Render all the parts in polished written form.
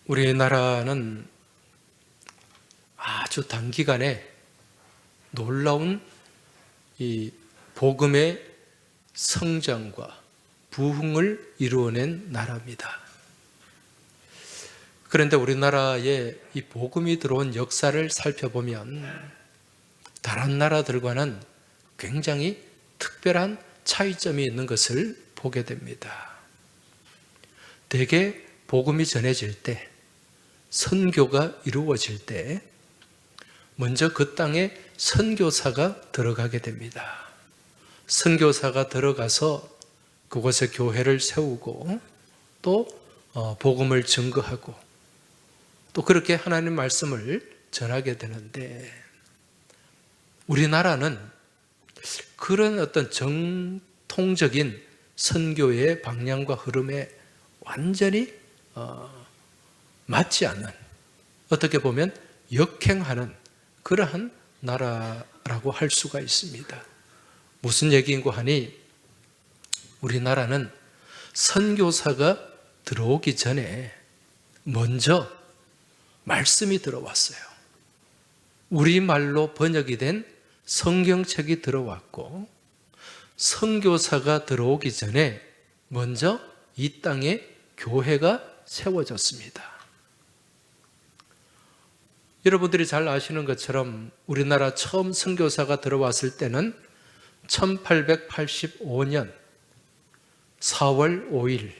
우리나라는 아주 단기간에 놀라운 이 복음의 성장과 부흥을 이루어낸 나라입니다. 그런데 우리나라에 이 복음이 들어온 역사를 살펴보면 다른 나라들과는 굉장히 특별한 차이점이 있는 것을 보게 됩니다. 대개 복음이 전해질 때, 선교가 이루어질 때 먼저 그 땅에 선교사가 들어가게 됩니다. 선교사가 들어가서 그곳에 교회를 세우고 또 복음을 증거하고 또 그렇게 하나님 말씀을 전하게 되는데, 우리나라는 그런 어떤 정통적인 선교의 방향과 흐름에 완전히 맞지 않는, 어떻게 보면 역행하는 그러한 나라라고 할 수가 있습니다. 무슨 얘기인고 하니, 우리나라는 선교사가 들어오기 전에 먼저 말씀이 들어왔어요. 우리말로 번역이 된 성경책이 들어왔고, 선교사가 들어오기 전에 먼저 이 땅에 교회가 세워졌습니다. 여러분들이 잘 아시는 것처럼 우리나라 처음 선교사가 들어왔을 때는 1885년 4월 5일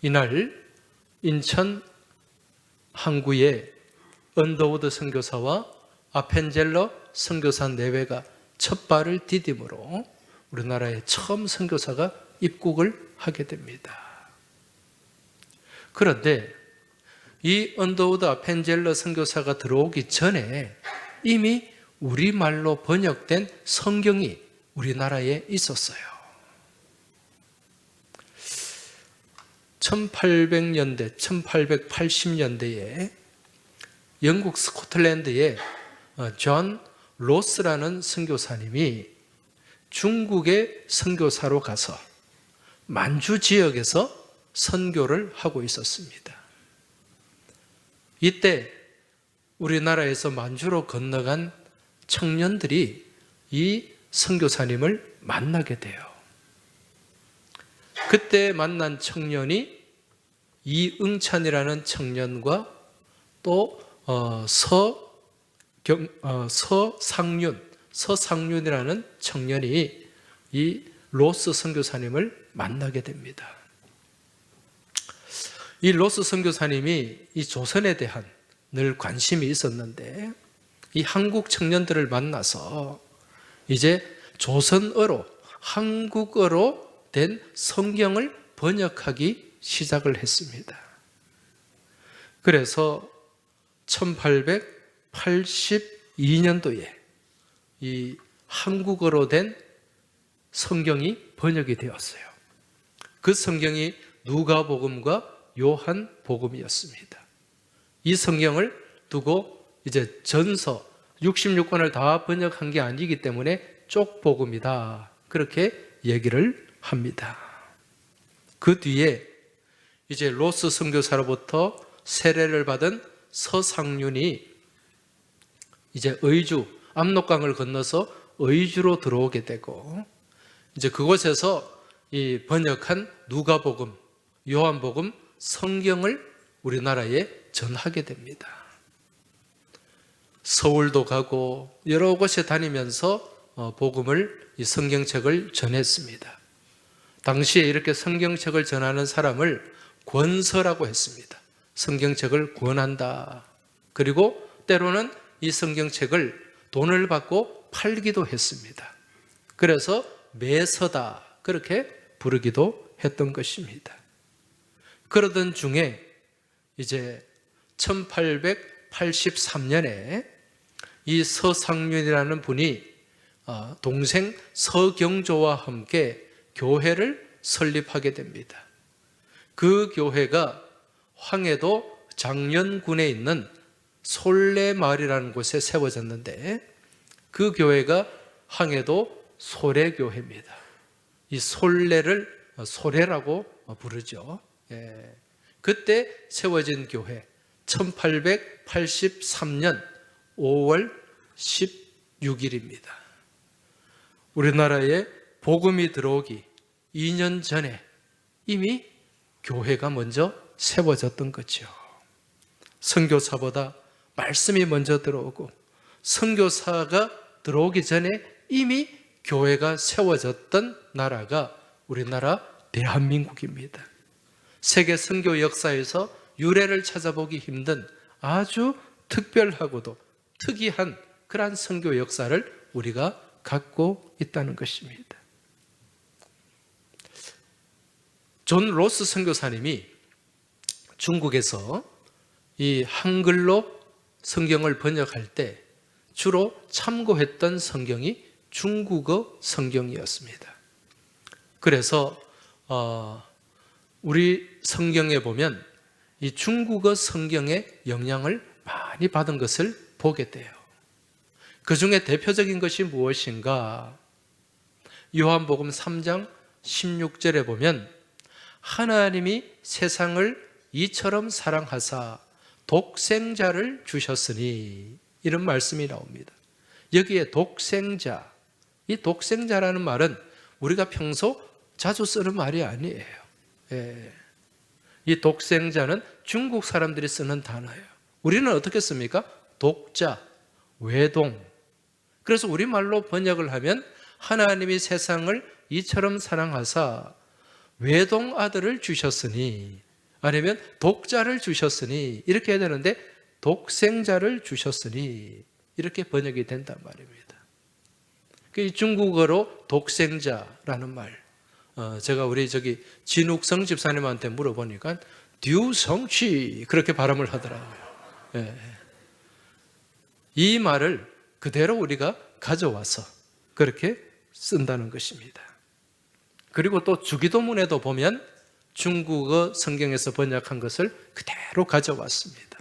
이날 인천 항구에 언더우드 선교사와 아펜젤러 선교사 내외가 첫 발을 디딤으로 우리나라에 처음 선교사가 입국을 하게 됩니다. 그런데 이 언더우드 아펜젤러 선교사가 들어오기 전에 이미 우리말로 번역된 성경이 우리나라에 있었어요. 1800년대, 1880년대에 영국 스코틀랜드의 존 로스라는 선교사님이 중국의 선교사로 가서 만주 지역에서 선교를 하고 있었습니다. 이때 우리나라에서 만주로 건너간 청년들이 이 선교사님을 만나게 돼요. 그때 만난 청년이 이응찬이라는 청년과 또 서상윤이라는 청년이 이 로스 선교사님을 만나게 됩니다. 이 로스 선교사님이 이 조선에 대한 늘 관심이 있었는데, 이 한국 청년들을 만나서 이제 조선어로, 한국어로 된 성경을 번역하기 시작을 했습니다. 그래서 1882년도에 이 한국어로 된 성경이 번역이 되었어요. 그 성경이 누가복음과 요한복음이었습니다. 이 성경을 두고 이제 전서 66권을 다 번역한 게 아니기 때문에 쪽복음이다, 그렇게 얘기를 합니다. 그 뒤에 이제 로스 선교사로부터 세례를 받은 서상윤이 이제 의주, 압록강을 건너서 의주로 들어오게 되고, 이제 그곳에서 이 번역한 누가복음, 요한복음 성경을 우리나라에 전하게 됩니다. 서울도 가고 여러 곳에 다니면서 복음을, 이 성경책을 전했습니다. 당시에 이렇게 성경책을 전하는 사람을 권서라고 했습니다. 성경책을 권한다. 그리고 때로는 이 성경책을 돈을 받고 팔기도 했습니다. 그래서 매서다, 그렇게 부르기도 했던 것입니다. 그러던 중에 이제 1883년에 이 서상윤이라는 분이 동생 서경조와 함께 교회를 설립하게 됩니다. 그 교회가 황해도 장년군에 있는 솔레마을이라는 곳에 세워졌는데, 그 교회가 황해도 소래교회입니다. 이 솔레를 소래라고 부르죠. 그때 세워진 교회 1883년 5월 16일입니다. 우리나라에 복음이 들어오기 2년 전에 이미 교회가 먼저 세워졌던 거죠. 선교사보다 말씀이 먼저 들어오고 선교사가 들어오기 전에 이미 교회가 세워졌던 나라가 우리나라 대한민국입니다. 세계 선교 역사에서 유래를 찾아보기 힘든 아주 특별하고도 특이한 그러한 선교 역사를 우리가 갖고 있다는 것입니다. 존 로스 선교사님이 중국에서 이 한글로 성경을 번역할 때 주로 참고했던 성경이 중국어 성경이었습니다. 그래서 우리 성경에 보면 이 중국어 성경의 영향을 많이 받은 것을 보게 돼요. 그 중에 대표적인 것이 무엇인가? 요한복음 3장 16절에 보면 하나님이 세상을 이처럼 사랑하사 독생자를 주셨으니 이런 말씀이 나옵니다. 여기에 독생자, 이 독생자라는 말은 우리가 평소 자주 쓰는 말이 아니에요. 이 독생자는 중국 사람들이 쓰는 단어예요. 우리는 어떻게 씁니까? 독자, 외동. 그래서 우리말로 번역을 하면 하나님이 세상을 이처럼 사랑하사 외동 아들을 주셨으니, 아니면 독자를 주셨으니 이렇게 해야 되는데 독생자를 주셨으니 이렇게 번역이 된단 말입니다. 이 중국어로 독생자라는 말, 제가 우리 진욱성 집사님한테 물어보니까 듀성취 그렇게 발음을 하더라고요. 이 말을 그대로 우리가 가져와서 그렇게 쓴다는 것입니다. 그리고 또 주기도문에도 보면 중국어 성경에서 번역한 것을 그대로 가져왔습니다.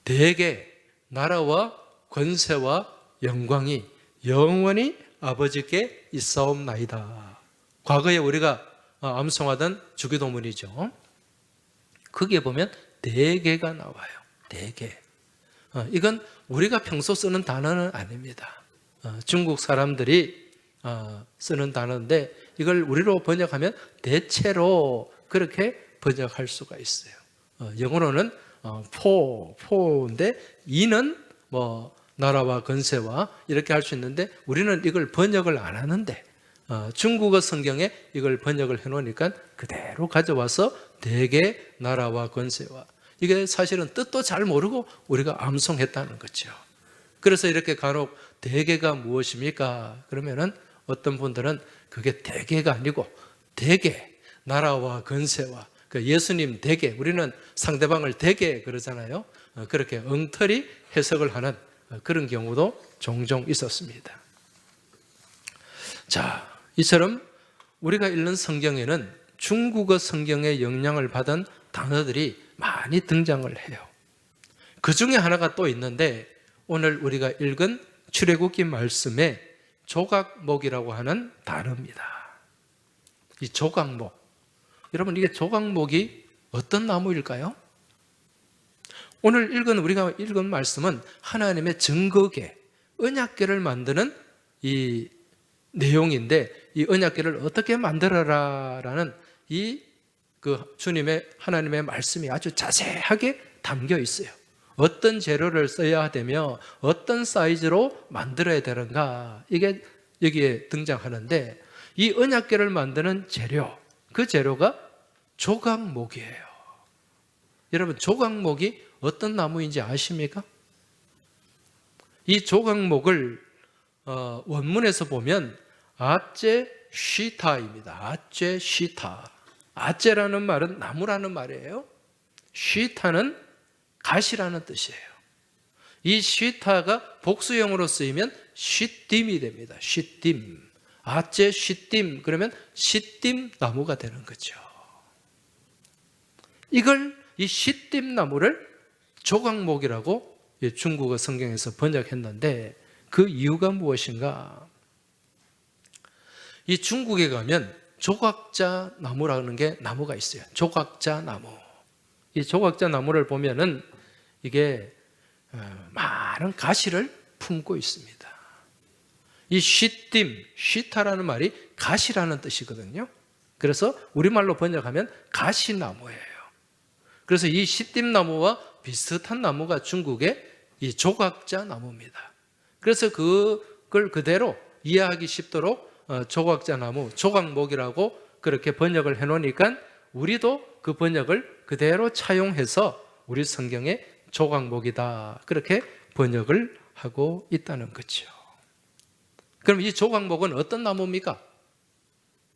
대개 나라와 권세와 영광이 영원히 아버지께 있사옵나이다. 과거에 우리가 암송하던 주기도문이죠. 거기에 보면 대개가 나와요. 대개. 이건 우리가 평소 쓰는 단어는 아닙니다. 중국 사람들이 쓰는 단어인데 이걸 우리로 번역하면 대체로 그렇게 번역할 수가 있어요. 영어로는 포인데 이는 나라와 권세와 이렇게 할 수 있는데 우리는 이걸 번역을 안 하는데 중국어 성경에 이걸 번역을 해놓으니까 그대로 가져와서 대개 나라와 권세와, 이게 사실은 뜻도 잘 모르고 우리가 암송했다는 거죠. 그래서 이렇게 간혹 대개가 무엇입니까? 그러면은 어떤 분들은 그게 대개가 아니고 대개 나라와 권세와, 예수님 대개, 우리는 상대방을 대개 그러잖아요. 그렇게 엉터리 해석을 하는 그런 경우도 종종 있었습니다. 자, 이처럼 우리가 읽는 성경에는 중국어 성경의 영향을 받은 단어들이 많이 등장을 해요. 그 중에 하나가 또 있는데 오늘 우리가 읽은 출애굽기 말씀에 조각목이라고 하는 단어입니다. 이 조각목, 여러분 이게 조각목이 어떤 나무일까요? 오늘 우리가 읽은 말씀은 하나님의 증거계, 언약궤를 만드는 이 내용인데 이 언약궤를 어떻게 만들어라라는 주님의 하나님의 말씀이 아주 자세하게 담겨 있어요. 어떤 재료를 써야 되며 어떤 사이즈로 만들어야 되는가, 이게 여기에 등장하는데 이 언약궤를 만드는 재료, 그 재료가 조각목이에요. 여러분 조각목이 어떤 나무인지 아십니까? 이 조각목을 원문에서 보면 아째 시타입니다. 아째 시타. 아째라는 말은 나무라는 말이에요. 시타는 가시라는 뜻이에요. 이 시타가 복수형으로 쓰이면 시딤이 됩니다. 시딤. 아째 시딤, 그러면 시딤 나무가 되는 거죠. 이 시딤 나무를 조각목이라고 중국어 성경에서 번역했는데 그 이유가 무엇인가? 이 중국에 가면 조각자 나무라는 게 나무가 있어요. 조각자 나무. 이 조각자 나무를 보면은 이게 많은 가시를 품고 있습니다. 이 쉬딤, 쉬타라는 말이 가시라는 뜻이거든요. 그래서 우리말로 번역하면 가시나무예요. 그래서 이 쉬딤나무와 비슷한 나무가 중국의 이 조각자 나무입니다. 그래서 그걸 그대로 이해하기 쉽도록 조각자 나무, 조각목이라고 그렇게 번역을 해놓으니까 우리도 그 번역을 그대로 차용해서 우리 성경에 조각목이다 그렇게 번역을 하고 있다는 거죠. 그럼 이 조각목은 어떤 나무입니까?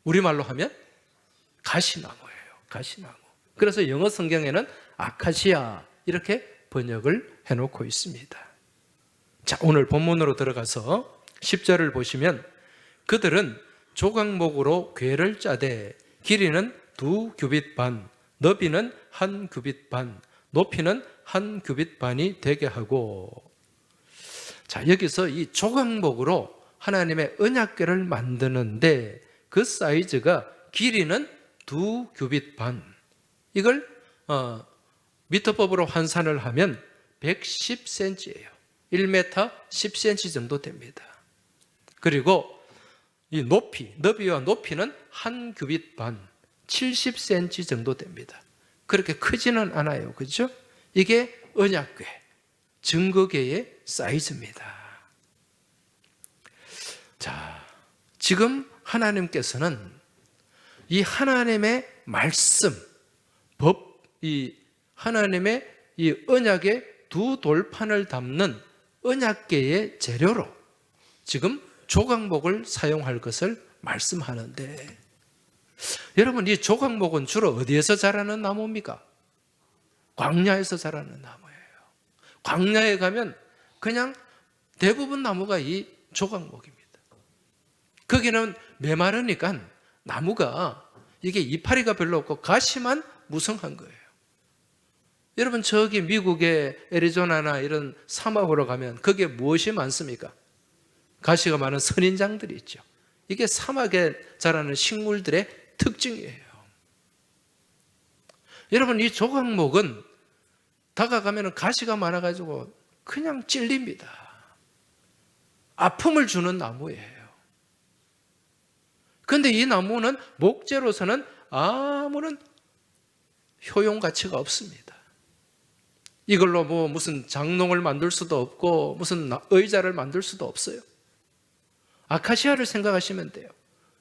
우리말로 하면 가시나무예요. 가시나무. 그래서 영어 성경에는 아카시아 이렇게 번역을 해놓고 있습니다. 자, 오늘 본문으로 들어가서 10절을 보시면 그들은 조각목으로 궤를 짜되 길이는 2규빗 반, 너비는 1규빗 반, 높이는 1규빗 반이 되게 하고, 자, 여기서 이 조각목으로 하나님의 언약궤를 만드는데 그 사이즈가 길이는 2규빗 반, 이걸 미터법으로 환산을 하면 110cm예요. 1m 10cm 정도 됩니다. 그리고 이 높이, 너비와 높이는 1규빗 반, 70cm 정도 됩니다. 그렇게 크지는 않아요. 그렇죠? 이게 언약궤, 증거궤의 사이즈입니다. 자, 지금 하나님께서는 이 하나님의 말씀, 법, 이 하나님의 이 언약의 두 돌판을 담는 언약궤의 재료로 지금 조각목을 사용할 것을 말씀하는데, 여러분, 이 조각목은 주로 어디에서 자라는 나무입니까? 광야에서 자라는 나무예요. 광야에 가면 그냥 대부분 나무가 이 조각목입니다. 거기는 메마르니까 나무가 이게 이파리가 별로 없고 가시만 무성한 거예요. 여러분, 저기 미국의 애리조나나 이런 사막으로 가면 거기에 무엇이 많습니까? 가시가 많은 선인장들이 있죠. 이게 사막에 자라는 식물들의 특징이에요. 여러분, 이 조각목은 다가가면 가시가 많아가지고 그냥 찔립니다. 아픔을 주는 나무예요. 그런데 이 나무는 목재로서는 아무런 효용 가치가 없습니다. 이걸로 뭐 무슨 장롱을 만들 수도 없고 무슨 의자를 만들 수도 없어요. 아카시아를 생각하시면 돼요.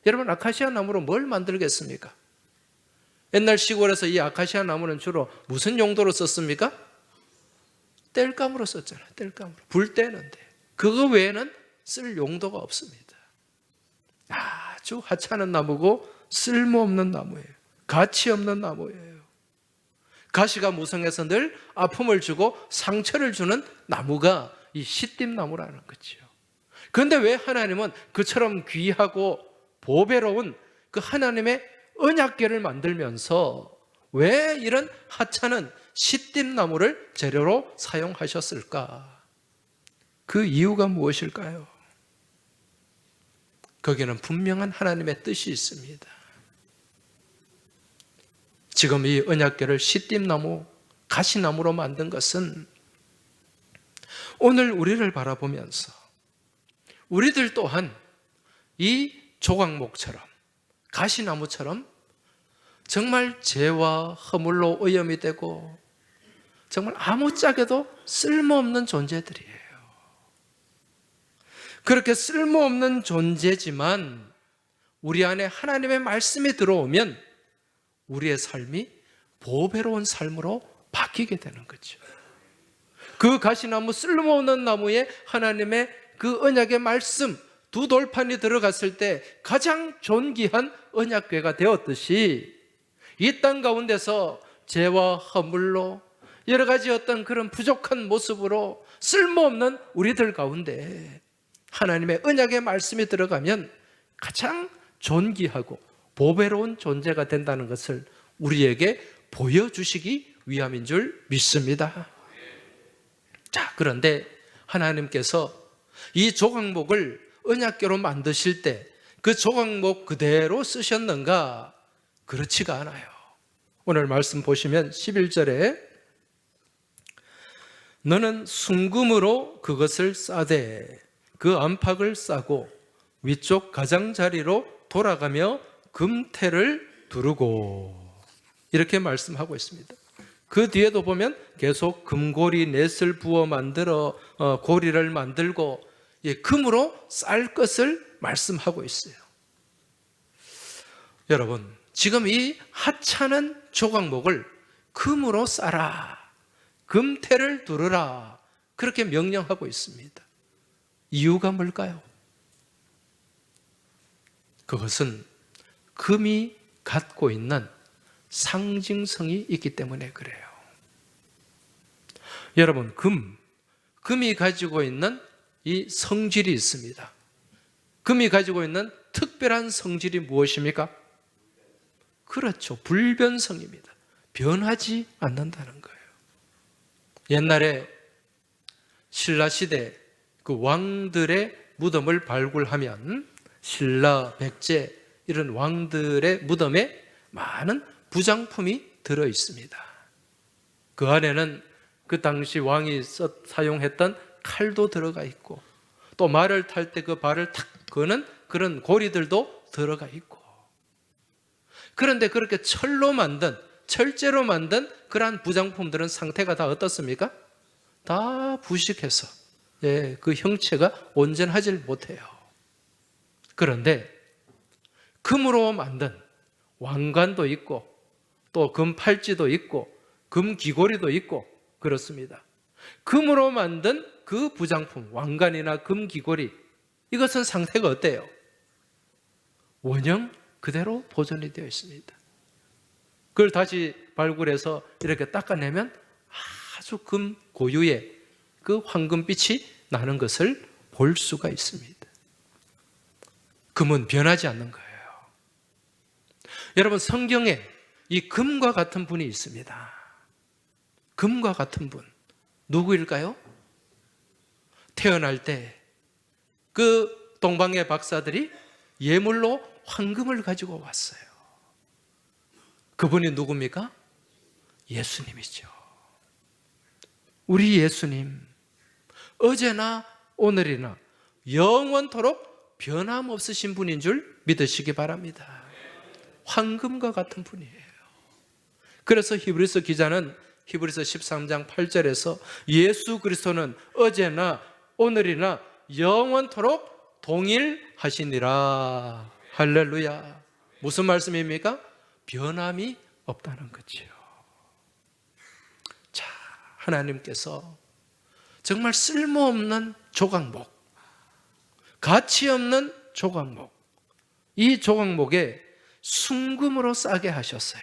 여러분, 아카시아 나무로 뭘 만들겠습니까? 옛날 시골에서 이 아카시아 나무는 주로 무슨 용도로 썼습니까? 땔감으로 썼잖아요. 땔감으로. 불 때는데. 그거 외에는 쓸 용도가 없습니다. 아주 하찮은 나무고 쓸모없는 나무예요. 가치 없는 나무예요. 가시가 무성해서 늘 아픔을 주고 상처를 주는 나무가 이 시딤나무라는 거죠. 그런데 왜 하나님은 그처럼 귀하고 보배로운 그 하나님의 언약궤를 만들면서 왜 이런 하찮은 시딤나무를 재료로 사용하셨을까? 그 이유가 무엇일까요? 거기에는 분명한 하나님의 뜻이 있습니다. 지금 이 언약궤를 시딤나무, 가시나무로 만든 것은 오늘 우리를 바라보면서 우리들 또한 이 조각목처럼, 가시나무처럼 정말 죄와 허물로 오염이 되고 정말 아무짝에도 쓸모없는 존재들이에요. 그렇게 쓸모없는 존재지만 우리 안에 하나님의 말씀이 들어오면 우리의 삶이 보배로운 삶으로 바뀌게 되는 거죠. 그 가시나무, 쓸모없는 나무에 하나님의 그 언약의 말씀 두 돌판이 들어갔을 때 가장 존귀한 언약궤가 되었듯이 이 땅 가운데서 죄와 허물로 여러 가지 어떤 그런 부족한 모습으로 쓸모없는 우리들 가운데 하나님의 언약의 말씀이 들어가면 가장 존귀하고 보배로운 존재가 된다는 것을 우리에게 보여주시기 위함인 줄 믿습니다. 자, 그런데 하나님께서 이 조각목을 언약궤로 만드실 때 그 조각목 그대로 쓰셨는가? 그렇지가 않아요. 오늘 말씀 보시면 11절에 너는 순금으로 그것을 싸되 그 안팎을 싸고 위쪽 가장자리로 돌아가며 금테를 두르고, 이렇게 말씀하고 있습니다. 그 뒤에도 보면 계속 금고리 넷을 부어 만들어 고리를 만들고 금으로 쌀 것을 말씀하고 있어요. 여러분, 지금 이 하찮은 조각목을 금으로 싸라, 금테를 두르라, 그렇게 명령하고 있습니다. 이유가 뭘까요? 그것은 금이 갖고 있는 상징성이 있기 때문에 그래요. 여러분, 금이 가지고 있는 이 성질이 있습니다. 금이 가지고 있는 특별한 성질이 무엇입니까? 그렇죠, 불변성입니다. 변하지 않는다는 거예요. 옛날에 신라시대 그 왕들의 무덤을 발굴하면 신라, 백제 이런 왕들의 무덤에 많은 부장품이 들어 있습니다. 그 안에는 그 당시 왕이 사용했던 칼도 들어가 있고, 또 말을 탈 때 그 발을 탁 거는 그런 고리들도 들어가 있고, 그런데 그렇게 철제로 만든 그러한 부장품들은 상태가 다 어떻습니까? 다 부식해서 그 형체가 온전하지 못해요. 그런데 금으로 만든 왕관도 있고, 또 금 팔찌도 있고, 금 귀고리도 있고 그렇습니다. 금으로 만든 그 부장품, 왕관이나 금 귀고리, 이것은 상태가 어때요? 원형 그대로 보존이 되어 있습니다. 그걸 다시 발굴해서 이렇게 닦아내면 아주 금 고유의 그 황금빛이 나는 것을 볼 수가 있습니다. 금은 변하지 않는 거예요. 여러분, 성경에 이 금과 같은 분이 있습니다. 금과 같은 분, 누구일까요? 태어날 때 그 동방의 박사들이 예물로 황금을 가지고 왔어요. 그분이 누굽니까? 예수님이죠. 우리 예수님, 어제나 오늘이나 영원토록 변함없으신 분인 줄 믿으시기 바랍니다. 황금과 같은 분이에요. 그래서 히브리서 기자는 히브리서 13장 8절에서 예수 그리스도는 어제나 오늘이나 영원토록 동일하시니라. 할렐루야. 무슨 말씀입니까? 변함이 없다는 거죠. 자, 하나님께서 정말 쓸모없는 조각목, 가치 없는 조각목, 이 조각목에 순금으로 싸게 하셨어요.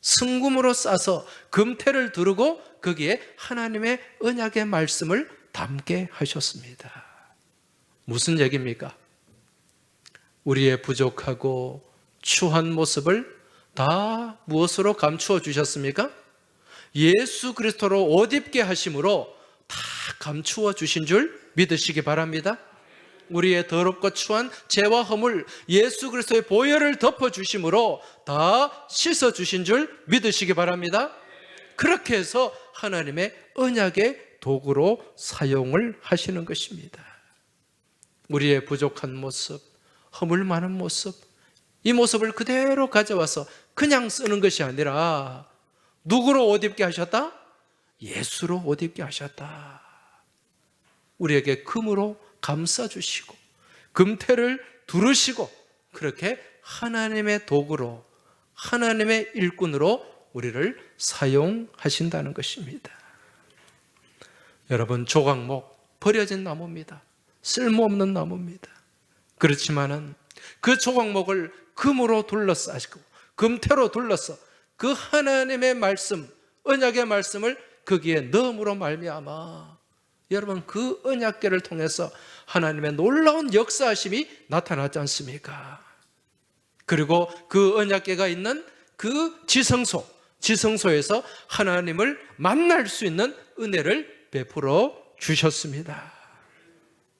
순금으로 싸서 금테를 두르고 거기에 하나님의 언약의 말씀을 담게 하셨습니다. 무슨 얘기입니까? 우리의 부족하고 추한 모습을 다 무엇으로 감추어 주셨습니까? 예수 그리스도로 옷 입게 하심으로 다 감추어 주신 줄 믿으시기 바랍니다. 우리의 더럽고 추한 죄와 허물, 예수 그리스도의 보혈을 덮어 주심으로 다 씻어 주신 줄 믿으시기 바랍니다. 그렇게 해서 하나님의 언약의 도구로 사용을 하시는 것입니다. 우리의 부족한 모습, 허물 많은 모습, 이 모습을 그대로 가져와서 그냥 쓰는 것이 아니라 누구로 옷 입게 하셨다? 예수로 옷 입게 하셨다. 우리에게 금으로 감싸주시고 금테를 두르시고 그렇게 하나님의 도구로, 하나님의 일꾼으로 우리를 사용하신다는 것입니다. 여러분, 조각목 버려진 나무입니다. 쓸모없는 나무입니다. 그렇지만은 그 조각목을 금으로 둘러싸시고 금테로 둘러서 그 하나님의 말씀, 언약의 말씀을 거기에 넣음으로 말미암아 여러분, 그 언약궤를 통해서 하나님의 놀라운 역사하심이 나타나지 않습니까? 그리고 그 언약궤가 있는 그 지성소에서 하나님을 만날 수 있는 은혜를 베풀어 주셨습니다.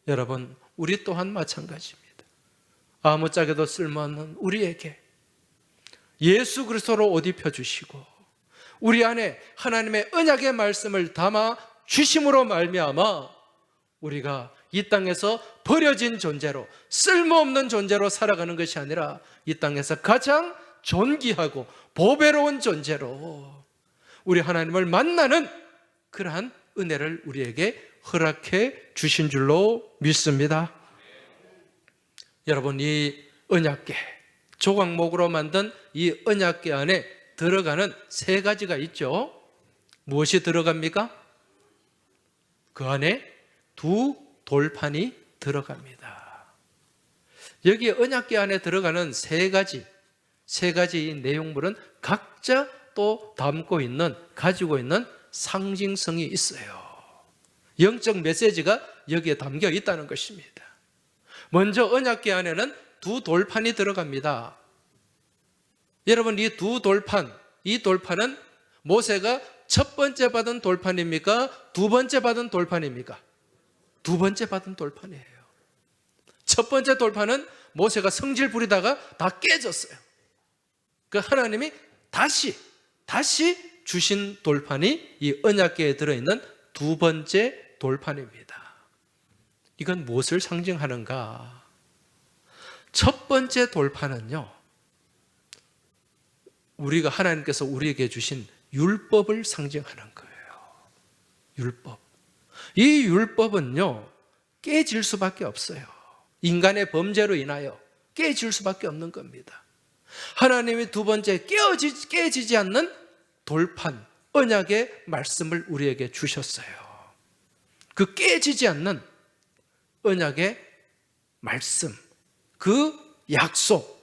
여러분, 우리 또한 마찬가지입니다. 아무짝에도 쓸모없는 우리에게 예수 그리스도로 옷 입혀주시고 우리 안에 하나님의 언약의 말씀을 담아 주심으로 말미암아 우리가 이 땅에서 버려진 존재로, 쓸모없는 존재로 살아가는 것이 아니라 이 땅에서 가장 존귀하고 보배로운 존재로 우리 하나님을 만나는 그러한 은혜를 우리에게 허락해 주신 줄로 믿습니다. 여러분, 이 언약궤, 조각목으로 만든 이 언약궤 안에 들어가는 세 가지가 있죠. 무엇이 들어갑니까? 그 안에 두 돌판이 들어갑니다. 여기 언약궤 안에 들어가는 세 가지 내용물은 각자 또 담고 있는, 가지고 있는 상징성이 있어요. 영적 메시지가 여기에 담겨 있다는 것입니다. 먼저 언약궤 안에는 두 돌판이 들어갑니다. 여러분, 이 두 돌판, 이 돌판은 모세가 첫 번째 받은 돌판입니까? 두 번째 받은 돌판입니까? 두 번째 받은 돌판이에요. 첫 번째 돌판은 모세가 성질 부리다가 다 깨졌어요. 그 하나님이 다시 주신 돌판이 이 언약궤에 들어있는 두 번째 돌판입니다. 이건 무엇을 상징하는가? 첫 번째 돌판은요, 우리가 하나님께서 우리에게 주신 율법을 상징하는 거예요. 율법. 이 율법은요, 깨질 수밖에 없어요. 인간의 범죄로 인하여 깨질 수밖에 없는 겁니다. 하나님이 두 번째 깨지지 않는 돌판, 언약의 말씀을 우리에게 주셨어요. 그 깨지지 않는 언약의 말씀, 그 약속,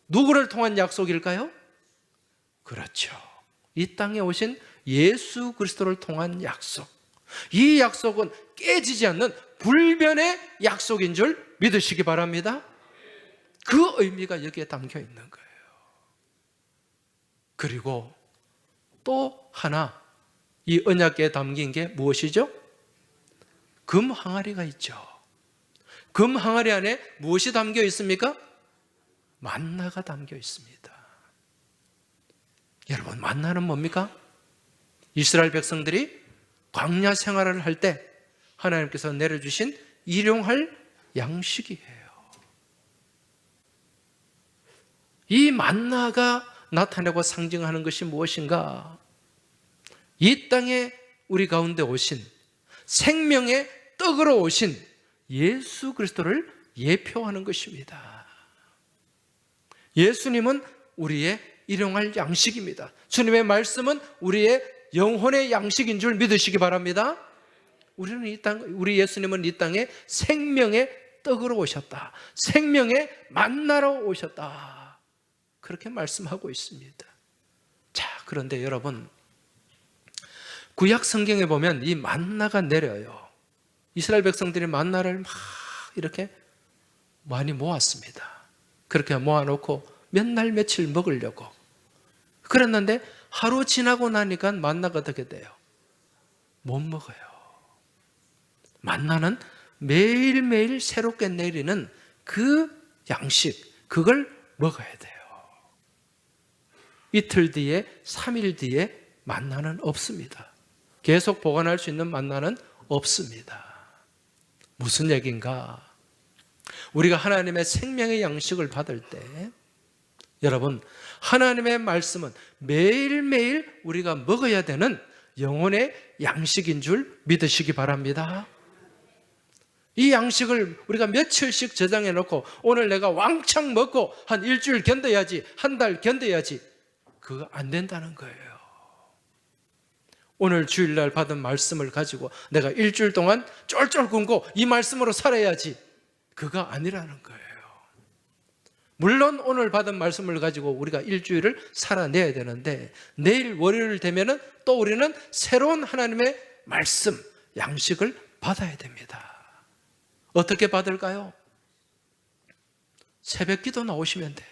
누구를 통한 약속일까요? 그렇죠. 이 땅에 오신 예수 그리스도를 통한 약속. 이 약속은 깨지지 않는 불변의 약속인 줄 믿으시기 바랍니다. 그 의미가 여기에 담겨 있는 거예요. 그리고 또 하나, 이 언약궤에 담긴 게 무엇이죠? 금 항아리가 있죠. 금 항아리 안에 무엇이 담겨 있습니까? 만나가 담겨 있습니다. 여러분, 만나는 뭡니까? 이스라엘 백성들이 광야 생활을 할 때 하나님께서 내려주신 일용할 양식이에요. 이 만나가 나타내고 상징하는 것이 무엇인가? 이 땅에 우리 가운데 오신 생명의 떡으로 오신 예수 그리스도를 예표하는 것입니다. 예수님은 우리의 일용할 양식입니다. 주님의 말씀은 우리의 영혼의 양식인 줄 믿으시기 바랍니다. 우리 예수님은 이 땅에 생명의 떡으로 오셨다. 생명의 만나로 오셨다. 그렇게 말씀하고 있습니다. 자, 그런데 여러분, 구약 성경에 보면 이 만나가 내려요. 이스라엘 백성들이 만나를 막 이렇게 많이 모았습니다. 그렇게 모아놓고 몇 날 며칠 먹으려고 그랬는데 하루 지나고 나니까 만나가 어떻게 돼요? 못 먹어요. 만나는 매일매일 새롭게 내리는 그 양식, 그걸 먹어야 돼요. 이틀 뒤에, 3일 뒤에 만나는 없습니다. 계속 보관할 수 있는 만나는 없습니다. 무슨 얘기인가? 우리가 하나님의 생명의 양식을 받을 때, 여러분, 하나님의 말씀은 매일매일 우리가 먹어야 되는 영혼의 양식인 줄 믿으시기 바랍니다. 이 양식을 우리가 며칠씩 저장해 놓고 오늘 내가 왕창 먹고 한 일주일 견뎌야지, 한 달 견뎌야지, 그거 안 된다는 거예요. 오늘 주일날 받은 말씀을 가지고 내가 일주일 동안 쫄쫄 굶고 이 말씀으로 살아야지, 그거 아니라는 거예요. 물론 오늘 받은 말씀을 가지고 우리가 일주일을 살아내야 되는데 내일 월요일 되면은 또 우리는 새로운 하나님의 말씀, 양식을 받아야 됩니다. 어떻게 받을까요? 새벽기도 나오시면 돼요.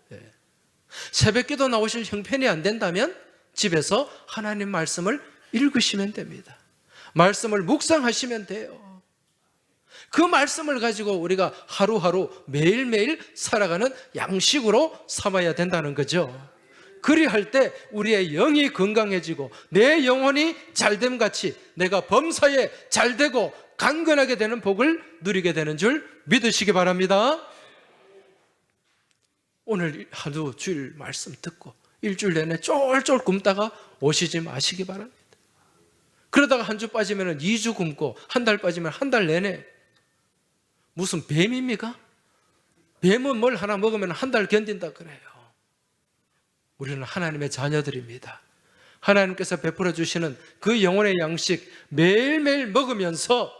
네. 새벽기도 나오실 형편이 안 된다면 집에서 하나님 말씀을 읽으시면 됩니다. 말씀을 묵상하시면 돼요. 그 말씀을 가지고 우리가 하루하루 매일매일 살아가는 양식으로 삼아야 된다는 거죠. 그리할 때 우리의 영이 건강해지고 내 영혼이 잘됨같이 내가 범사에 잘되고 강건하게 되는 복을 누리게 되는 줄 믿으시기 바랍니다. 오늘 하루 주일 말씀 듣고 일주일 내내 쫄쫄 굶다가 오시지 마시기 바랍니다. 그러다가 한 주 빠지면 2주 굶고 한 달 빠지면 한 달 내내 무슨 뱀입니까? 뱀은 뭘 하나 먹으면 한 달 견딘다 그래요. 우리는 하나님의 자녀들입니다. 하나님께서 베풀어 주시는 그 영혼의 양식 매일매일 먹으면서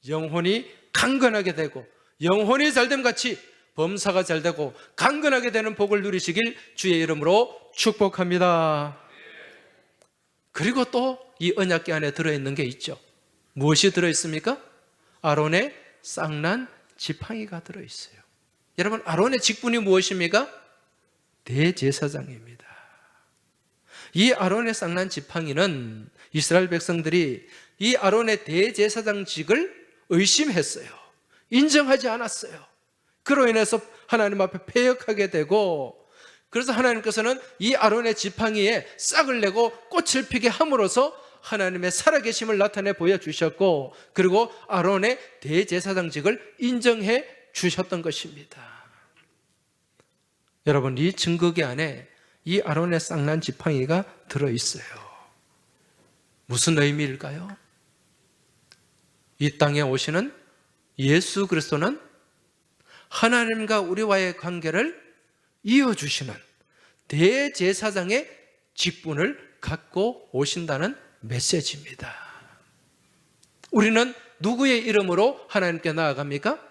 영혼이 강건하게 되고 영혼이 잘됨같이 범사가 잘되고 강건하게 되는 복을 누리시길 주의 이름으로 축복합니다. 그리고 또 이 언약궤 안에 들어있는 게 있죠. 무엇이 들어있습니까? 아론의 쌍난 지팡이가 들어있어요. 여러분, 아론의 직분이 무엇입니까? 대제사장입니다. 이 아론의 쌍난 지팡이는 이스라엘 백성들이 이 아론의 대제사장직을 의심했어요. 인정하지 않았어요. 그로 인해서 하나님 앞에 패역하게 되고, 그래서 하나님께서는 이 아론의 지팡이에 싹을 내고 꽃을 피게 함으로써 하나님의 살아계심을 나타내 보여주셨고, 그리고 아론의 대제사장직을 인정해 주셨던 것입니다. 여러분, 이 증거궤 안에 이 아론의 쌍난 지팡이가 들어있어요. 무슨 의미일까요? 이 땅에 오시는 예수 그리스도는 하나님과 우리와의 관계를 이어주시는 대제사장의 직분을 갖고 오신다는 메시지입니다. 우리는 누구의 이름으로 하나님께 나아갑니까?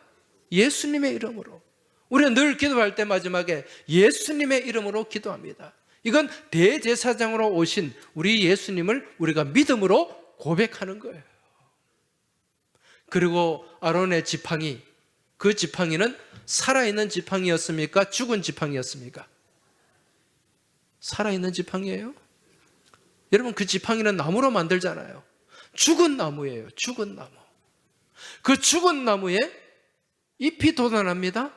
예수님의 이름으로. 우리는 늘 기도할 때 마지막에 예수님의 이름으로 기도합니다. 이건 대제사장으로 오신 우리 예수님을 우리가 믿음으로 고백하는 거예요. 그리고 아론의 지팡이, 그 지팡이는 살아있는 지팡이였습니까? 죽은 지팡이였습니까? 살아있는 지팡이예요? 여러분, 그 지팡이는 나무로 만들잖아요. 죽은 나무예요. 죽은 나무. 그 죽은 나무에 잎이 돋아납니다.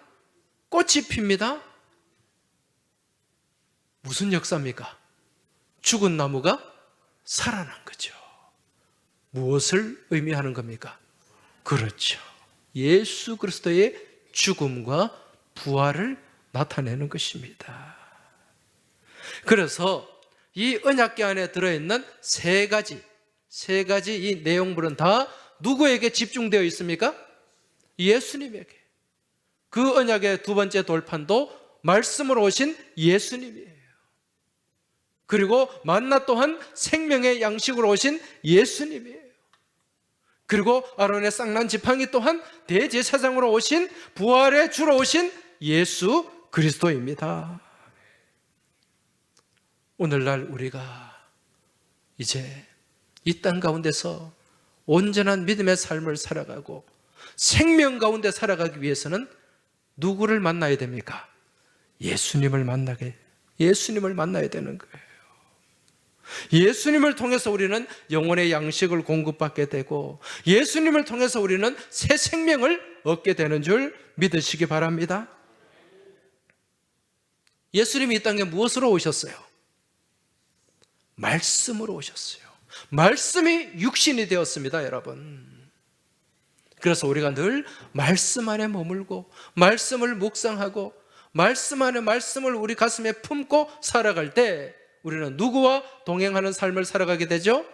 꽃이 핍니다. 무슨 역사입니까? 죽은 나무가 살아난 거죠. 무엇을 의미하는 겁니까? 그렇죠. 예수 그리스도의 죽음과 부활을 나타내는 것입니다. 그래서 이 언약궤 안에 들어있는 세 가지 이 내용물은 다 누구에게 집중되어 있습니까? 예수님에게. 그 언약의 두 번째 돌판도 말씀으로 오신 예수님이에요. 그리고 만나 또한 생명의 양식으로 오신 예수님이에요. 그리고 아론의 쌍난 지팡이 또한 대제사장으로 오신, 부활의 주로 오신 예수 그리스도입니다. 오늘날 우리가 이제 이 땅 가운데서 온전한 믿음의 삶을 살아가고 생명 가운데 살아가기 위해서는 누구를 만나야 됩니까? 예수님을 만나야 되는 거예요. 예수님을 통해서 우리는 영혼의 양식을 공급받게 되고, 예수님을 통해서 우리는 새 생명을 얻게 되는 줄 믿으시기 바랍니다. 예수님이 이 땅에 무엇으로 오셨어요? 말씀으로 오셨어요. 말씀이 육신이 되었습니다, 여러분. 그래서 우리가 늘 말씀 안에 머물고 말씀을 묵상하고 말씀 안에 말씀을 우리 가슴에 품고 살아갈 때 우리는 누구와 동행하는 삶을 살아가게 되죠?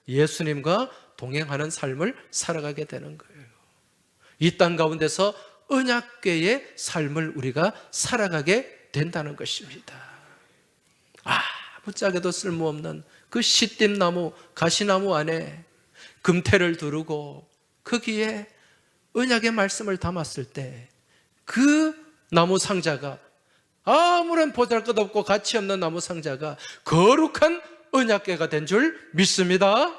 예수님과 동행하는 삶을 살아가게 되는 거예요. 이 땅 가운데서 언약궤의 삶을 우리가 살아가게 된다는 것입니다. 아무짝에도 쓸모없는 그 시띠나무, 가시나무 안에 금태를 두르고 거기에 언약의 말씀을 담았을 때 그 나무 상자가, 아무런 보잘것없고 가치없는 나무 상자가 거룩한 언약궤가 된 줄 믿습니다.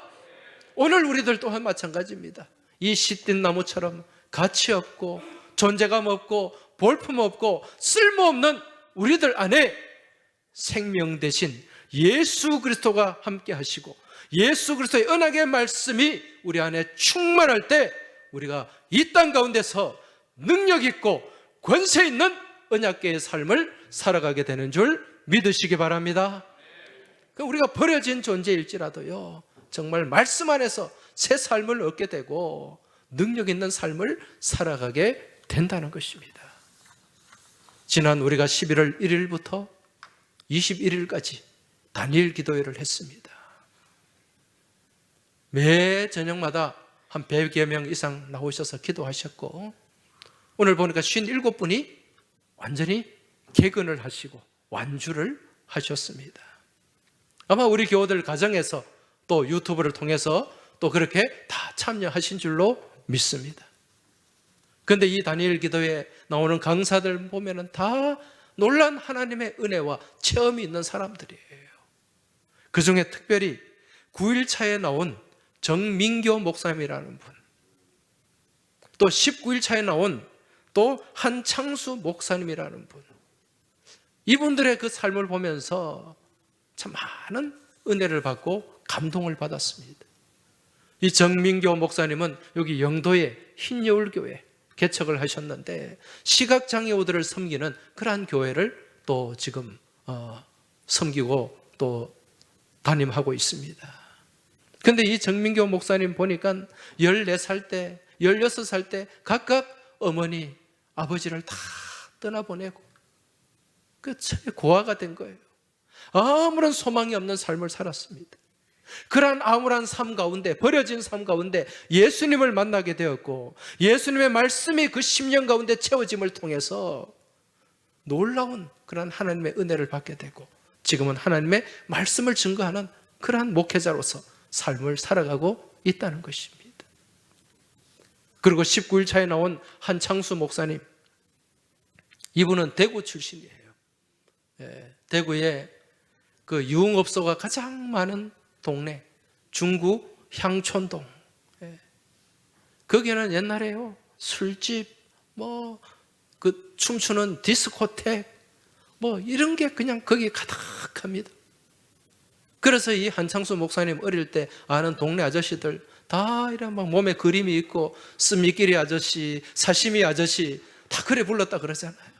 오늘 우리들 또한 마찬가지입니다. 이 시띠 나무처럼 가치없고 존재감 없고 볼품없고 쓸모없는 우리들 안에 생명 대신 예수 그리스도가 함께 하시고 예수 그리스도의 언약의 말씀이 우리 안에 충만할 때 우리가 이 땅 가운데서 능력 있고 권세 있는 언약궤의 삶을 살아가게 되는 줄 믿으시기 바랍니다. 우리가 버려진 존재일지라도요, 정말 말씀 안에서 새 삶을 얻게 되고 능력 있는 삶을 살아가게 된다는 것입니다. 지난 우리가 11월 1일부터 21일까지 다니엘 기도회를 했습니다. 매 저녁마다 한 100여 명 이상 나오셔서 기도하셨고, 오늘 보니까 57분이 완전히 개근을 하시고 완주를 하셨습니다. 아마 우리 교우들 가정에서 또 유튜브를 통해서 또 그렇게 다 참여하신 줄로 믿습니다. 그런데 이 다니엘 기도에 나오는 강사들 보면은 다 놀란 하나님의 은혜와 체험이 있는 사람들이에요. 그 중에 특별히 9일차에 나온 정민교 목사님이라는 분, 또 19일차에 나온 또 한창수 목사님이라는 분, 이분들의 그 삶을 보면서 참 많은 은혜를 받고 감동을 받았습니다. 이 정민교 목사님은 여기 영도의 흰여울교회 개척을 하셨는데, 시각장애우들을 섬기는 그러한 교회를 또 지금 섬기고 또 담임하고 있습니다. 그런데 이 정민교 목사님 보니까 14살 때, 16살 때 각각 어머니, 아버지를 다 떠나보내고 끝에 고아가 된 거예요. 아무런 소망이 없는 삶을 살았습니다. 그러한 암울한 삶 가운데, 버려진 삶 가운데 예수님을 만나게 되었고, 예수님의 말씀이 그 10년 가운데 채워짐을 통해서 놀라운 그러한 하나님의 은혜를 받게 되고, 지금은 하나님의 말씀을 증거하는 그러한 목회자로서 삶을 살아가고 있다는 것입니다. 그리고 19일 차에 나온 한창수 목사님, 이분은 대구 출신이에요. 대구에 그 유흥업소가 가장 많은 동네, 중구 향촌동. 거기는 옛날에요, 술집, 그 춤추는 디스코텍, 이런 게 그냥 거기 가득합니다. 그래서 이 한창수 목사님 어릴 때 아는 동네 아저씨들 다 이런 막 몸에 그림이 있고, 스미끼리 아저씨, 사시미 아저씨 다 그래 불렀다 그러잖아요.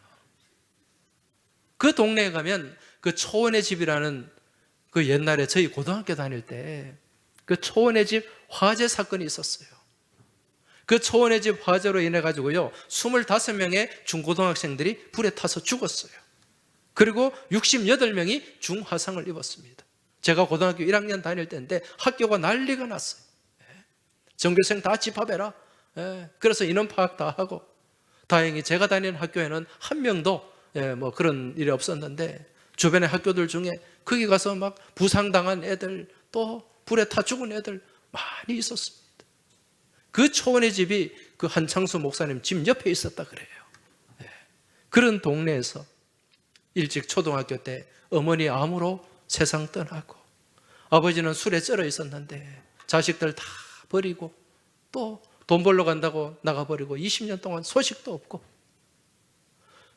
그 동네에 가면 그 초원의 집이라는, 그 옛날에 저희 고등학교 다닐 때 그 초원의 집 화재 사건이 있었어요. 그 초원의 집 화재로 인해 가지고요 25명의 중고등학생들이 불에 타서 죽었어요. 그리고 68명이 중화상을 입었습니다. 제가 고등학교 1학년 다닐 때인데 학교가 난리가 났어요. 전교생 다 집합해라. 그래서 인원 파악 다 하고, 다행히 제가 다니는 학교에는 한 명도 그런 일이 없었는데, 주변의 학교들 중에 거기 가서 막 부상당한 애들, 또 불에 타 죽은 애들 많이 있었습니다. 그 초원의 집이 그 한창수 목사님 집 옆에 있었다 그래요. 그런 동네에서 일찍 초등학교 때 어머니 암으로 세상 떠나고, 아버지는 술에 쩔어 있었는데 자식들 다 버리고, 또 돈 벌러 간다고 나가버리고 20년 동안 소식도 없고,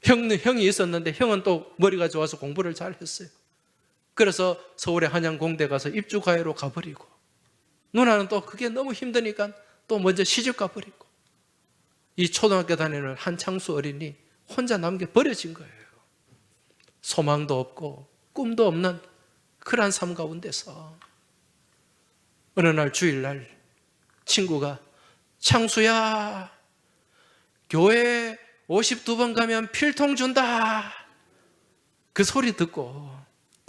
형이 있었는데 형은 또 머리가 좋아서 공부를 잘 했어요. 그래서 서울의 한양공대 가서 입주가해로 가버리고, 누나는 또 그게 너무 힘드니까 또 먼저 시집 가버리고, 이 초등학교 다니는 한창수 어린이 혼자 남겨 버려진 거예요. 소망도 없고 꿈도 없는 그러한 삶 가운데서 어느 날 주일날 친구가, 창수야, 교회 52번 가면 필통 준다, 그 소리 듣고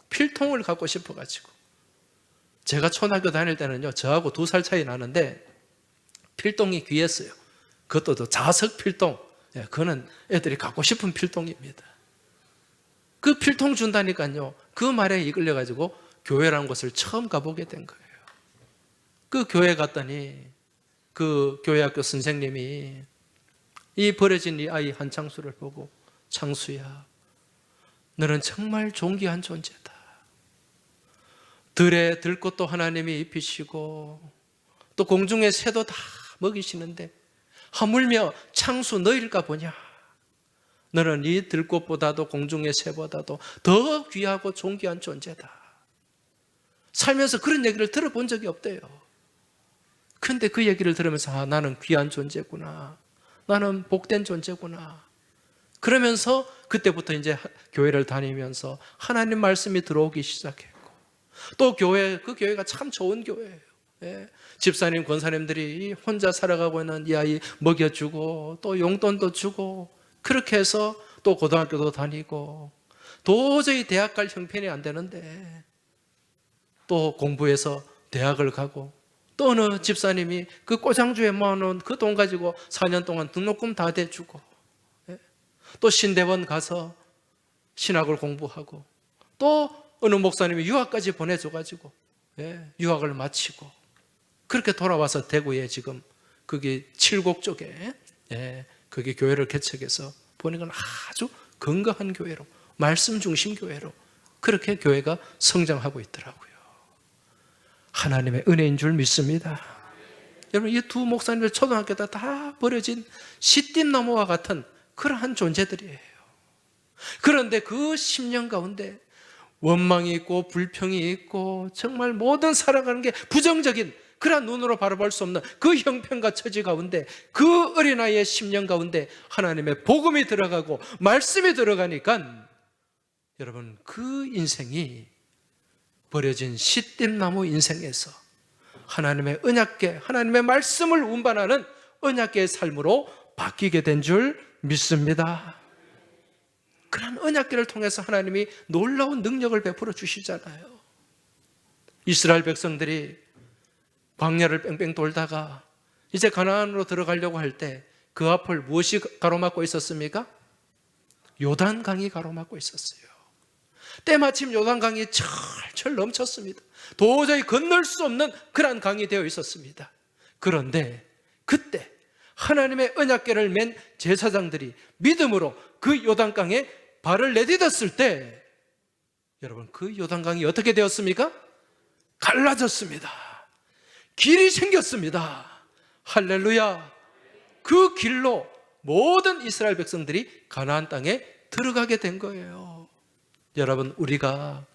필통을 갖고 싶어가지고, 제가 초등학교 다닐 때는요 저하고 2살 차이 나는데 필통이 귀했어요. 그것도 자석 필통, 그거는 애들이 갖고 싶은 필통입니다. 그 필통 준다니까요, 그 말에 이끌려가지고 교회라는 곳을 처음 가보게 된 거예요. 그 교회 갔더니 그 교회학교 선생님이 이 버려진 이 아이 한창수를 보고, 창수야, 너는 정말 존귀한 존재다. 들에 들꽃도 하나님이 입히시고 또 공중의 새도 다 먹이시는데 하물며 창수 너일까 보냐. 너는 이 들꽃보다도 공중의 새보다도 더 귀하고 존귀한 존재다. 살면서 그런 얘기를 들어본 적이 없대요. 근데 그 얘기를 들으면서 아, 나는 귀한 존재구나, 나는 복된 존재구나, 그러면서 그때부터 이제 교회를 다니면서 하나님 말씀이 들어오기 시작했고, 또 그 교회가 참 좋은 교회예요. 예. 집사님, 권사님들이 혼자 살아가고 있는 이 아이 먹여주고 또 용돈도 주고, 그렇게 해서 또 고등학교도 다니고, 도저히 대학 갈 형편이 안 되는데 또 공부해서 대학을 가고, 또 어느 집사님이 그 꼬장주에 모아놓은 그 돈 가지고 4년 동안 등록금 다 대주고, 또 신대원 가서 신학을 공부하고, 또 어느 목사님이 유학까지 보내줘가지고 유학을 마치고, 그렇게 돌아와서 대구에 지금 거기 칠곡 쪽에 거기 교회를 개척해서 보니까 아주 건강한 교회로, 말씀 중심 교회로 그렇게 교회가 성장하고 있더라고요. 하나님의 은혜인 줄 믿습니다. 여러분, 이 두 목사님들 초등학교 때 다 버려진 시띠나무와 같은 그러한 존재들이에요. 그런데 그 10년 가운데 원망이 있고 불평이 있고 정말 모든 살아가는 게 부정적인 그런 눈으로 바라볼 수 없는 그 형편과 처지 가운데, 그 어린아이의 10년 가운데 하나님의 복음이 들어가고 말씀이 들어가니까 여러분, 그 인생이 버려진 시띠나무 인생에서 하나님의 언약궤, 하나님의 말씀을 운반하는 언약궤의 삶으로 바뀌게 된 줄 믿습니다. 그런 언약궤를 통해서 하나님이 놀라운 능력을 베풀어 주시잖아요. 이스라엘 백성들이 광야를 뺑뺑 돌다가 이제 가나안으로 들어가려고 할 때 그 앞을 무엇이 가로막고 있었습니까? 요단강이 가로막고 있었어요. 때마침 요단강이 철철 넘쳤습니다. 도저히 건널 수 없는 그런 강이 되어 있었습니다. 그런데 그때 하나님의 언약궤를 맨 제사장들이 믿음으로 그 요단강에 발을 내딛었을 때, 여러분, 그 요단강이 어떻게 되었습니까? 갈라졌습니다. 길이 생겼습니다. 할렐루야. 그 길로 모든 이스라엘 백성들이 가나안 땅에 들어가게 된 거예요. 여러분, 우리가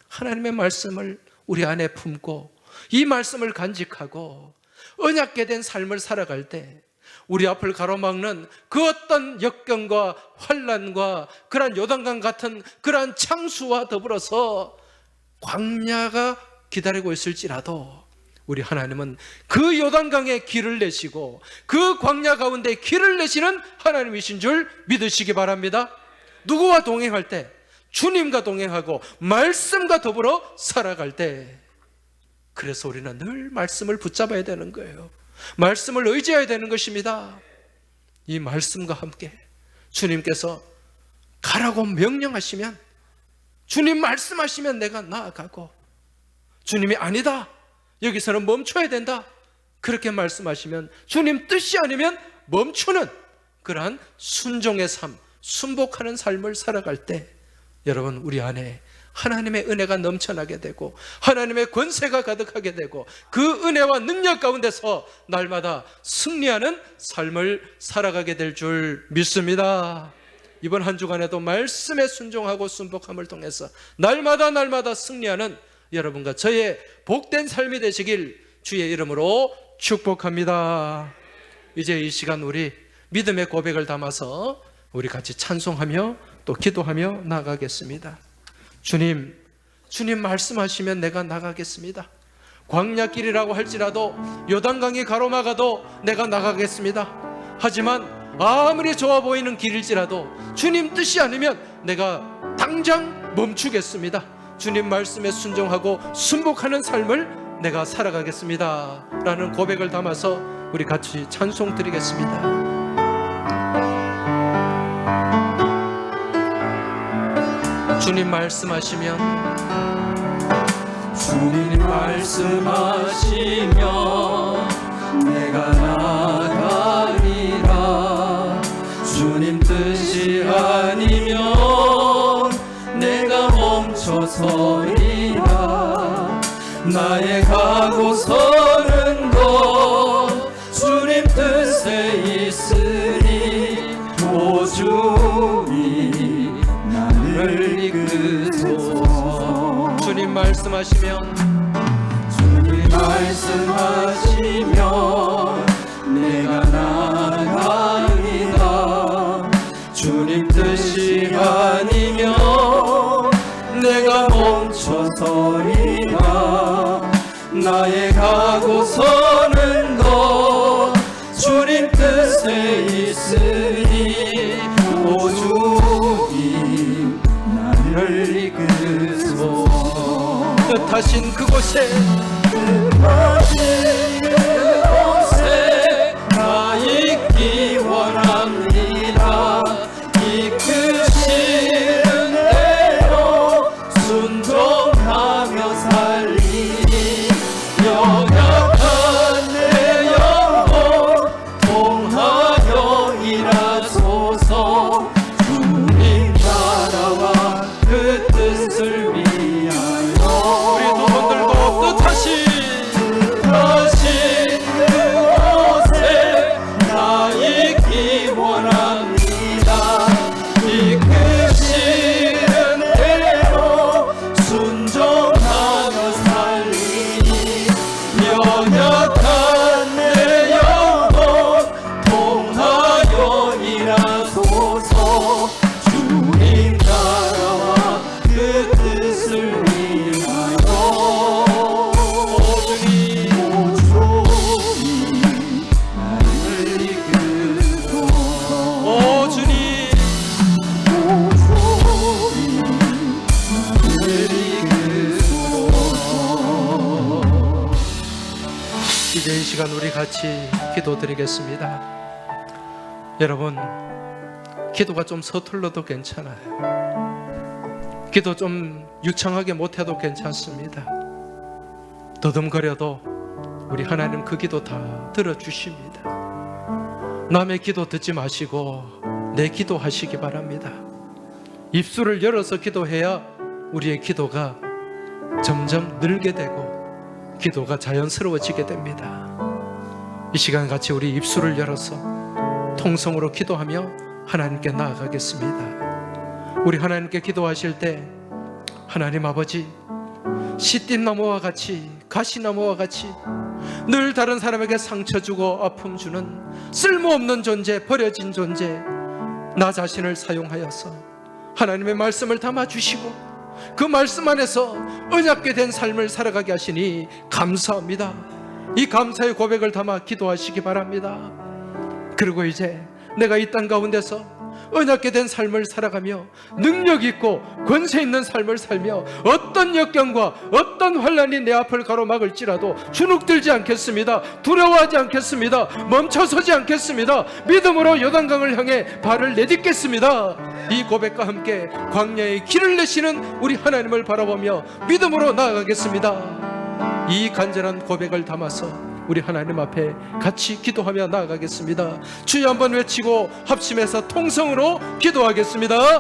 하나님의 말씀을 우리 안에 품고 이 말씀을 간직하고 언약궤 된 삶을 살아갈 때 우리 앞을 가로막는 그 어떤 역경과 환난과 그러한 요단강 같은 그러한 창수와 더불어서 광야가 기다리고 있을지라도 우리 하나님은 그 요단강에 길을 내시고 그 광야 가운데 길을 내시는 하나님이신 줄 믿으시기 바랍니다. 누구와 동행할 때? 주님과 동행하고 말씀과 더불어 살아갈 때, 그래서 우리는 늘 말씀을 붙잡아야 되는 거예요. 말씀을 의지해야 되는 것입니다. 이 말씀과 함께 주님께서 가라고 명령하시면, 주님 말씀하시면 내가 나아가고, 주님이 아니다, 여기서는 멈춰야 된다, 그렇게 말씀하시면 주님 뜻이 아니면 멈추는 그러한 순종의 삶, 순복하는 삶을 살아갈 때 여러분, 우리 안에 하나님의 은혜가 넘쳐나게 되고 하나님의 권세가 가득하게 되고 그 은혜와 능력 가운데서 날마다 승리하는 삶을 살아가게 될 줄 믿습니다. 이번 한 주간에도 말씀에 순종하고 순복함을 통해서 날마다 승리하는 여러분과 저의 복된 삶이 되시길 주의 이름으로 축복합니다. 이제 이 시간 우리 믿음의 고백을 담아서 우리 같이 찬송하며 또 기도하며 나가겠습니다. 주님 말씀하시면 내가 나가겠습니다. 광야길이라고 할지라도 요단강이 가로막아도 내가 나가겠습니다. 하지만 아무리 좋아 보이는 길일지라도 주님 뜻이 아니면 내가 당장 멈추겠습니다. 주님 말씀에 순종하고 순복하는 삶을 내가 살아가겠습니다 라는 고백을 담아서 우리 같이 찬송 드리겠습니다. 주님 말씀하시면, 주님 말씀하시면 내가 나가리라. 주님 뜻이 아니면 내가 멈춰서리라. 나의 가고 서는 것 주님 뜻에 있으니 오 주님 나를 이끄소서. 주님 말씀하시면, 주님 말씀하시면 내가 나가리라. 주님 뜻이 아니면 내가 멈춰서리라. 나의 가고서는 것 주님 뜻에 있으니 오 주님 나를 이끄소. 뜻하신 그곳에 나 있기 원합니다. 이끄시는 대로 순종하며 살리니 연약한 내 영혼 통하여 일하소서. 주님 나라와 그 뜻을 위하여 우리 두 손 들고 뜻하신 그곳에 나 있기 원합니다. 이끄시는 대로 순종하며 살리니 연약한 내 영혼 통하여 일하소서. 주님 나라와 그 뜻을 위하여 오 주님 나를 이끄소. 오 주님 이제 이 시간 우리 같이 기도드리겠습니다. 여러분, 기도가 좀 서툴러도 괜찮아요. 기도 좀 유창하게 못해도 괜찮습니다. 더듬거려도 우리 하나님 그 기도 다 들어주십니다. 남의 기도 듣지 마시고 내 기도 하시기 바랍니다. 입술을 열어서 기도해야 우리의 기도가 점점 늘게 되고 기도가 자연스러워지게 됩니다. 이 시간 같이 우리 입술을 열어서 통성으로 기도하며 하나님께 나아가겠습니다. 우리 하나님께 기도하실 때 하나님 아버지, 시띠나무와 같이 가시나무와 같이 늘 다른 사람에게 상처 주고 아픔 주는 쓸모없는 존재, 버려진 존재 나 자신을 사용하여서 하나님의 말씀을 담아주시고 그 말씀 안에서 언약게 된 삶을 살아가게 하시니 감사합니다. 이 감사의 고백을 담아 기도하시기 바랍니다. 그리고 이제 내가 이 땅 가운데서 언약게 된 삶을 살아가며 능력 있고 권세 있는 삶을 살며 어떤 역경과 어떤 환난이 내 앞을 가로막을지라도 주눅들지 않겠습니다. 두려워하지 않겠습니다. 멈춰서지 않겠습니다. 믿음으로 요단강을 향해 발을 내딛겠습니다. 이 고백과 함께 광야의 길을 내시는 우리 하나님을 바라보며 믿음으로 나아가겠습니다. 이 간절한 고백을 담아서 우리 하나님 앞에 같이 기도하며 나아가겠습니다. 주여 한번 외치고 합심해서 통성으로 기도하겠습니다.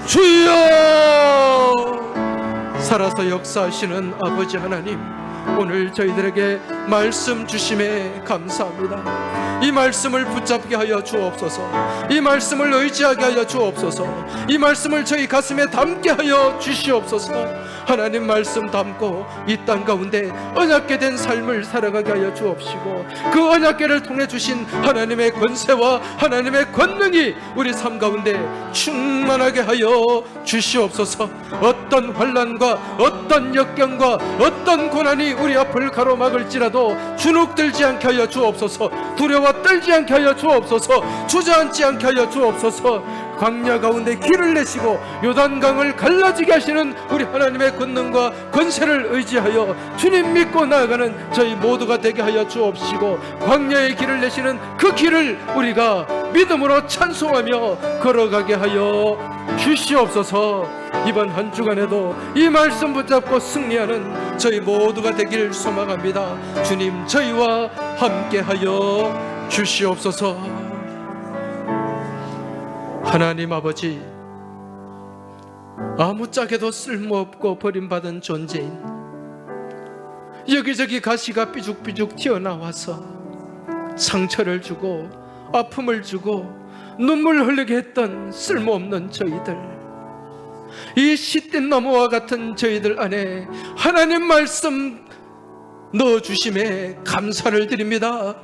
주여! 살아서 역사하시는 아버지 하나님, 오늘 저희들에게 말씀 주심에 감사합니다. 이 말씀을 붙잡게 하여 주옵소서. 이 말씀을 의지하게 하여 주옵소서. 이 말씀을 저희 가슴에 담게 하여 주시옵소서. 하나님 말씀 담고 이 땅 가운데 언약궤 된 삶을 살아가게 하여 주옵시고 그 언약궤를 통해 주신 하나님의 권세와 하나님의 권능이 우리 삶 가운데 충만하게 하여 주시옵소서. 어떤 환난과 어떤 역경과 어떤 고난이 우리 앞을 가로막을지라도 주눅들지 않게 하여 주옵소서. 두려워 떨지 않게 하여 주옵소서. 주저앉지 않게 하여 주옵소서. 광야 가운데 길을 내시고 요단강을 갈라지게 하시는 우리 하나님의 권능과 권세를 의지하여 주님 믿고 나아가는 저희 모두가 되게 하여 주옵시고 광야의 길을 내시는 그 길을 우리가 믿음으로 찬송하며 걸어가게 하여 주시옵소서. 이번 한 주간에도 이 말씀 붙잡고 승리하는 저희 모두가 되길 소망합니다. 주님 저희와 함께하여 주시옵소서. 하나님 아버지, 아무짝에도 쓸모없고 버림받은 존재인 여기저기 가시가 삐죽삐죽 튀어나와서 상처를 주고 아픔을 주고 눈물 흘리게 했던 쓸모없는 저희들, 이 시뜬 나무와 같은 저희들 안에 하나님 말씀 넣어주심에 감사를 드립니다.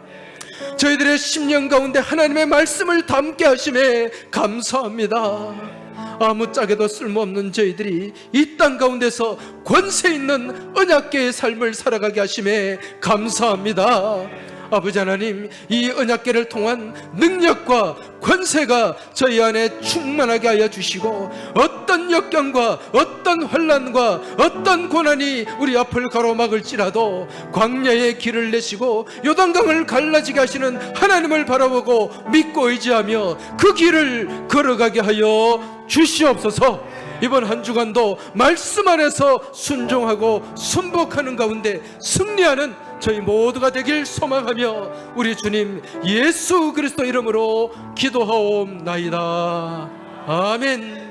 저희들의 심령 가운데 하나님의 말씀을 담게 하심에 감사합니다. 아무짝에도 쓸모없는 저희들이 이 땅 가운데서 권세 있는 언약궤의 삶을 살아가게 하심에 감사합니다. 아버지 하나님, 이 언약궤를 통한 능력과 권세가 저희 안에 충만하게 하여 주시고, 어떤 역경과 어떤 환난과 어떤 고난이 우리 앞을 가로막을지라도 광야의 길을 내시고 요단강을 갈라지게 하시는 하나님을 바라보고 믿고 의지하며 그 길을 걸어가게 하여 주시옵소서. 이번 한 주간도 말씀 안에서 순종하고 순복하는 가운데 승리하는 저희 모두가 되길 소망하며 우리 주님 예수 그리스도 이름으로 기도하옵나이다. 아멘.